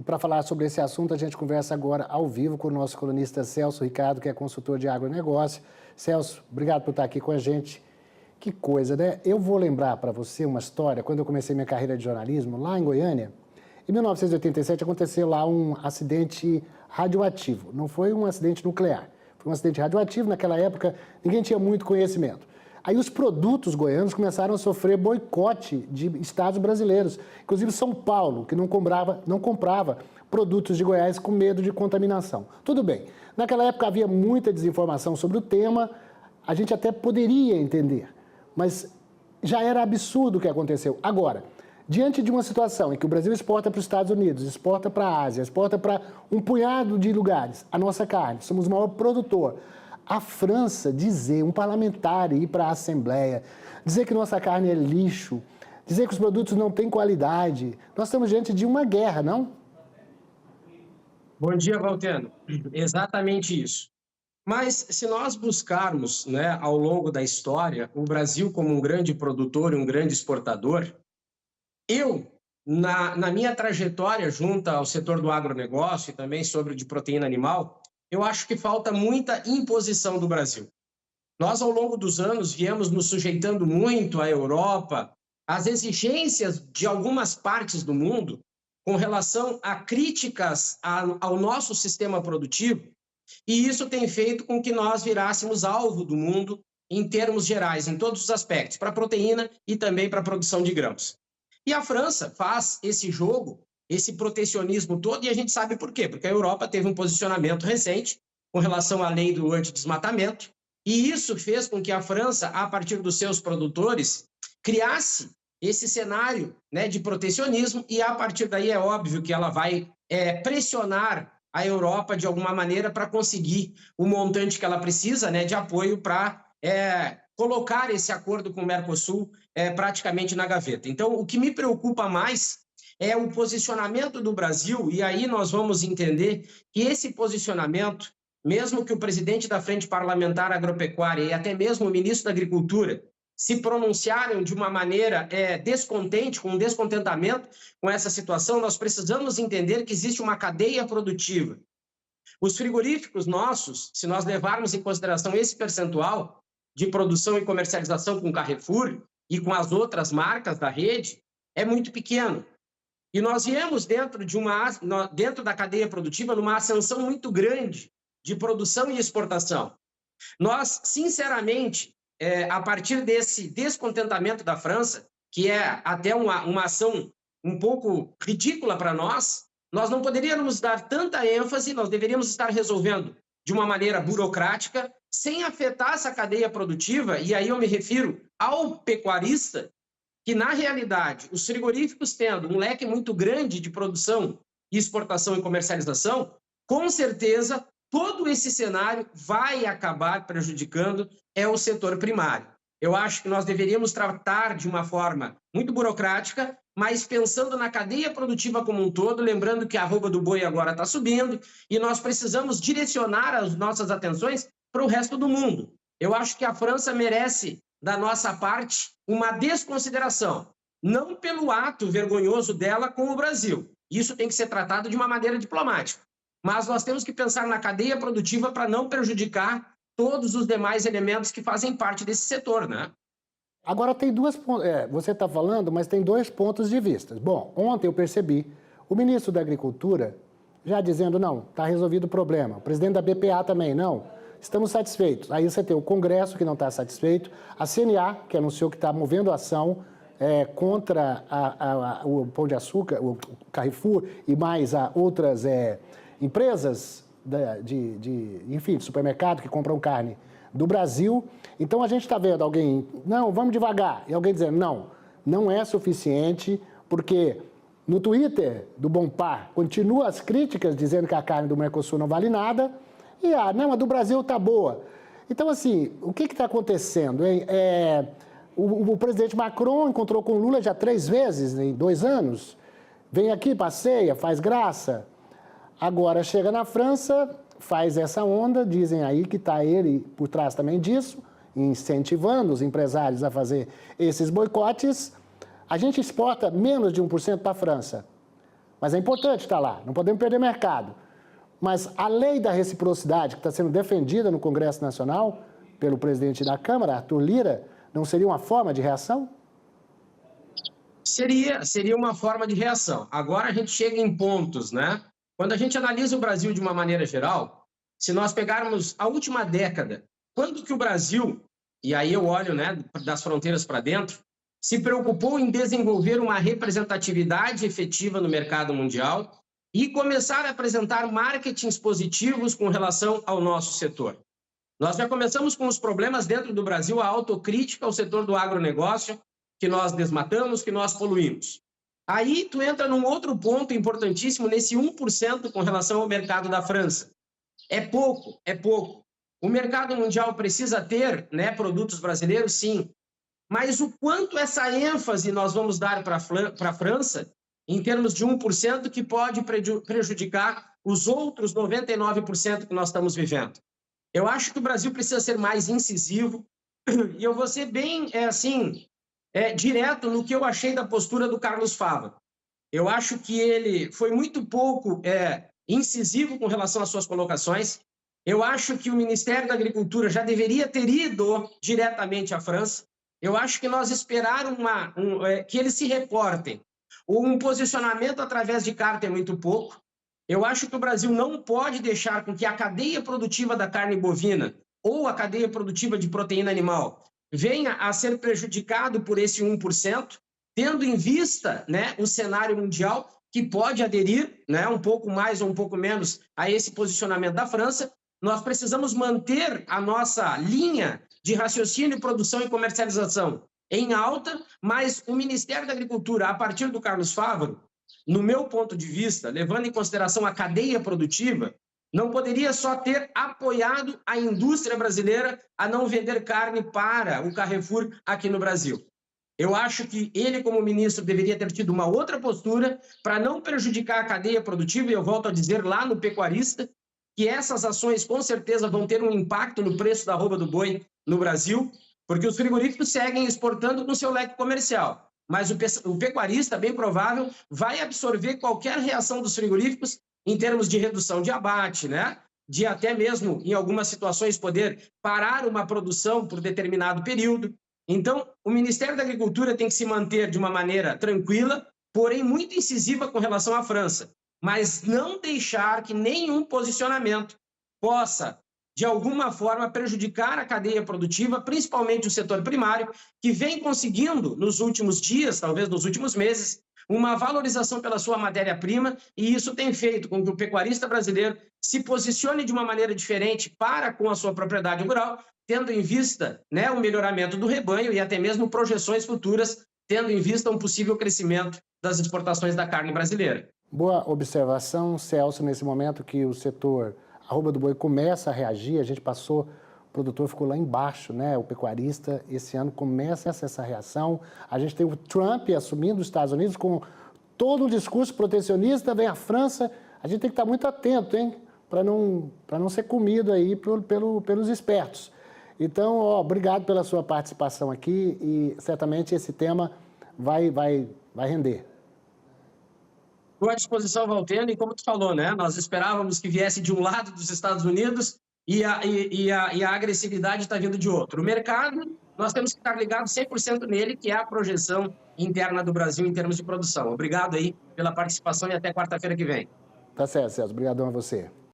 para falar sobre esse assunto, a gente conversa agora ao vivo com o nosso colunista Celso Ricardo, que é consultor de agronegócio. Celso, obrigado por estar aqui com a gente. Que coisa, né? Eu vou lembrar para você uma história, quando eu comecei minha carreira de jornalismo, lá em Goiânia, em 1987 aconteceu lá um acidente radioativo. Não foi um acidente nuclear, foi um acidente radioativo. Naquela época, ninguém tinha muito conhecimento. Aí os produtos goianos começaram a sofrer boicote de estados brasileiros. Inclusive São Paulo, que não comprava produtos de Goiás com medo de contaminação. Tudo bem. Naquela época havia muita desinformação sobre o tema, a gente até poderia entender, mas já era absurdo o que aconteceu. Agora, diante de uma situação em que o Brasil exporta para os Estados Unidos, exporta para a Ásia, exporta para um punhado de lugares a nossa carne, somos o maior produtor. A França dizer, um parlamentar ir para a Assembleia, dizer que nossa carne é lixo, dizer que os produtos não têm qualidade, nós estamos diante de uma guerra, não? Bom dia, Valteno. Exatamente isso. Mas se nós buscarmos, né, ao longo da história, o Brasil como um grande produtor e um grande exportador, na minha trajetória junto ao setor do agronegócio e também sobre o de proteína animal, eu acho que falta muita imposição do Brasil. Nós, ao longo dos anos, viemos nos sujeitando muito à Europa, às exigências de algumas partes do mundo com relação a críticas ao nosso sistema produtivo, e isso tem feito com que nós virássemos alvo do mundo em termos gerais, em todos os aspectos, para a proteína e também para a produção de grãos. E a França faz esse jogo, esse protecionismo todo, e a gente sabe por quê, porque a Europa teve um posicionamento recente com relação à lei do antidesmatamento, e isso fez com que a França, a partir dos seus produtores, criasse esse cenário, né, de protecionismo, e a partir daí é óbvio que ela vai pressionar a Europa de alguma maneira para conseguir o montante que ela precisa, né, de apoio para colocar esse acordo com o Mercosul praticamente na gaveta. Então, o que me preocupa mais é o posicionamento do Brasil, e aí nós vamos entender que esse posicionamento, mesmo que o presidente da Frente Parlamentar Agropecuária e até mesmo o ministro da Agricultura se pronunciarem de uma maneira descontente, com descontentamento com essa situação, nós precisamos entender que existe uma cadeia produtiva. Os frigoríficos nossos, se nós levarmos em consideração esse percentual de produção e comercialização com Carrefour e com as outras marcas da rede, é muito pequeno. E nós viemos dentro da cadeia produtiva numa ascensão muito grande de produção e exportação. Nós, sinceramente, a partir desse descontentamento da França, que é até uma ação um pouco ridícula para nós não poderíamos dar tanta ênfase, nós deveríamos estar resolvendo de uma maneira burocrática, sem afetar essa cadeia produtiva, e aí eu me refiro ao pecuarista, que, na realidade, os frigoríficos tendo um leque muito grande de produção, exportação e comercialização, com certeza, todo esse cenário vai acabar prejudicando o setor primário. Eu acho que nós deveríamos tratar de uma forma muito burocrática, mas pensando na cadeia produtiva como um todo, lembrando que a arroba do boi agora está subindo, e nós precisamos direcionar as nossas atenções para o resto do mundo. Eu acho que a França merece, da nossa parte, uma desconsideração, não pelo ato vergonhoso dela com o Brasil. Isso tem que ser tratado de uma maneira diplomática. Mas nós temos que pensar na cadeia produtiva para não prejudicar todos os demais elementos que fazem parte desse setor, né? Agora tem você está falando, mas tem dois pontos de vista. Bom, ontem eu percebi o ministro da Agricultura já dizendo, não, está resolvido o problema. O presidente da BPA também, não, estamos satisfeitos. Aí você tem o Congresso que não está satisfeito, a CNA, que anunciou que está movendo ação contra o Pão de Açúcar, o Carrefour e mais outras empresas de supermercado que compram carne do Brasil. Então a gente está vendo alguém, não, vamos devagar, e alguém dizendo, não é suficiente, porque no Twitter do Bompar continua as críticas dizendo que a carne do Mercosul não vale nada, e a do Brasil está boa. Então, assim, o que está acontecendo? O presidente Macron encontrou com Lula já 3 vezes em 2 anos, vem aqui, passeia, faz graça. Agora chega na França, faz essa onda, dizem aí que está ele por trás também disso, incentivando os empresários a fazer esses boicotes. A gente exporta menos de 1% para a França. Mas é importante estar lá, não podemos perder mercado. Mas a lei da reciprocidade, que está sendo defendida no Congresso Nacional pelo presidente da Câmara, Arthur Lira, não seria uma forma de reação? Seria uma forma de reação. Agora a gente chega em pontos, né? Quando a gente analisa o Brasil de uma maneira geral, se nós pegarmos a última década, quando que o Brasil, e aí eu olho, né, das fronteiras para dentro, se preocupou em desenvolver uma representatividade efetiva no mercado mundial e começar a apresentar marketings positivos com relação ao nosso setor. Nós já começamos com os problemas dentro do Brasil, a autocrítica ao setor do agronegócio, que nós desmatamos, que nós poluímos. Aí tu entra num outro ponto importantíssimo, nesse 1% com relação ao mercado da França. É pouco, é pouco. O mercado mundial precisa ter, né, produtos brasileiros, sim. Mas o quanto essa ênfase nós vamos dar para a França, em termos de 1%, que pode prejudicar os outros 99% que nós estamos vivendo. Eu acho que o Brasil precisa ser mais incisivo, e eu vou ser bem, direto no que eu achei da postura do Carlos Fava. Eu acho que ele foi muito pouco incisivo com relação às suas colocações. Eu acho que o Ministério da Agricultura já deveria ter ido diretamente à França. Eu acho que nós esperaram que eles se reportem. Um posicionamento através de carta é muito pouco. Eu acho que o Brasil não pode deixar com que a cadeia produtiva da carne bovina ou a cadeia produtiva de proteína animal venha a ser prejudicado por esse 1%, tendo em vista, né, o cenário mundial que pode aderir, né, um pouco mais ou um pouco menos a esse posicionamento da França. Nós precisamos manter a nossa linha de raciocínio, produção e comercialização em alta, mas o Ministério da Agricultura, a partir do Carlos Fávaro, no meu ponto de vista, levando em consideração a cadeia produtiva, não poderia só ter apoiado a indústria brasileira a não vender carne para o Carrefour aqui no Brasil. Eu acho que ele, como ministro, deveria ter tido uma outra postura para não prejudicar a cadeia produtiva, e eu volto a dizer lá no pecuarista, que essas ações com certeza vão ter um impacto no preço da arroba do boi no Brasil, porque os frigoríficos seguem exportando com seu leque comercial. Mas o pecuarista, bem provável, vai absorver qualquer reação dos frigoríficos em termos de redução de abate, né? De até mesmo, em algumas situações, poder parar uma produção por determinado período. Então, o Ministério da Agricultura tem que se manter de uma maneira tranquila, porém muito incisiva com relação à França, mas não deixar que nenhum posicionamento possa, de alguma forma, prejudicar a cadeia produtiva, principalmente o setor primário, que vem conseguindo, nos últimos dias, talvez nos últimos meses, uma valorização pela sua matéria-prima, e isso tem feito com que o pecuarista brasileiro se posicione de uma maneira diferente para com a sua propriedade rural, tendo em vista, né, o melhoramento do rebanho e até mesmo projeções futuras, tendo em vista um possível crescimento das exportações da carne brasileira. Boa observação, Celso, nesse momento que o setor arroba do boi começa a reagir, a gente passou, o produtor ficou lá embaixo, né? O pecuarista, esse ano, começa essa reação. A gente tem o Trump assumindo os Estados Unidos com todo um discurso protecionista, vem a França. A gente tem que estar muito atento, hein? Para não ser comido aí pelos espertos. Então, obrigado pela sua participação aqui e certamente esse tema vai render. Estou à disposição, Valteno, e como tu falou, né? Nós esperávamos que viesse de um lado dos Estados Unidos e a agressividade está vindo de outro. O mercado, nós temos que estar ligados 100% nele, que é a projeção interna do Brasil em termos de produção. Obrigado aí pela participação e até quarta-feira que vem. Tá certo, Celso. Obrigadão a você.